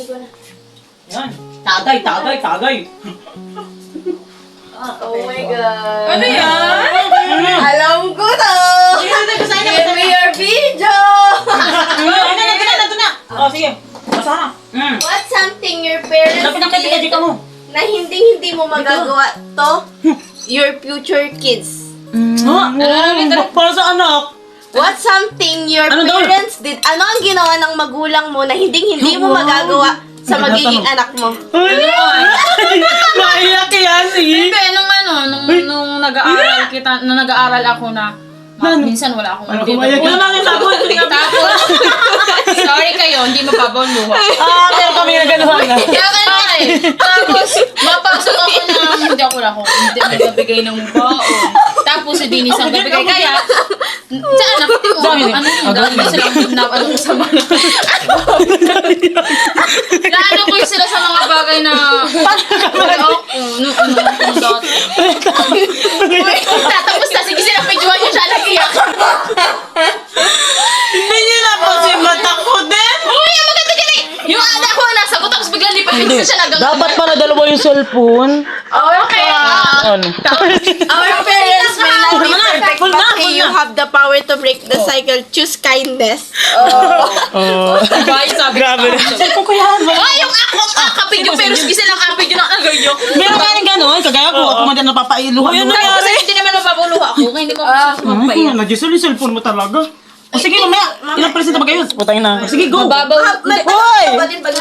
ko na. Yan. Tagay, tagay, tagay. Oh my God. Ano yan? Alam ko to! Give me your video! Ito na. Oh, sige. Basa na. What's something your parents Lapit ang did ka mo. na hindi mo magagawa to your future kids? Para sa anak. What's something your Ano daw? parents did? Ano ang ginawa ng magulang mo na hindi mo magagawa sa magiging anak mo? Maiyak yan, sige. Hindi, nung nag-aaral ako na, minsan wala akong Wala na yung tapos. Sorry kayo, hindi mababaw luha. Pero kami na gano'n na. Kaya ka na eh. Tapos, mapasok ako na hindi ako hindi nagbibigay ng baon. Tapos, si Dennis ang nagbigay. Kaya, sa anak ko, ano yung dami sila na ano sa mga... Naano ko sila sa mga bagay na... Tapos na, sige sila, pidjuan niyo siya, nag-iyak. Hindi niyo na po si mata ko din. Uy, ang maganda dyan eh! Yung anak ko nasagot, tapos biglang lipat-lipat siya nagang... Dapat pala dalawa yung cellphone. Okay. Ano? Our parents may not be perfect, Full na, but full you na. have the power to break the cycle. Choose kindness. Diba yung sabi ko? Cellphone ko yan. Ay, yung ako ang kapidyo, pero sige silang kapidyo ng agayo. Meron ka ng gano'n. Kagaya ko, ako man din napapailuhan. Yan Kasi hindi naman mababuluha ako, kaya hindi mo ako magpaiyak. Nag-isol yung cellphone mo talaga. O sige, mamaya. Ilang presenta ba kayo? Putang na. Sige, go. Mababaw. Hoy! Batin pag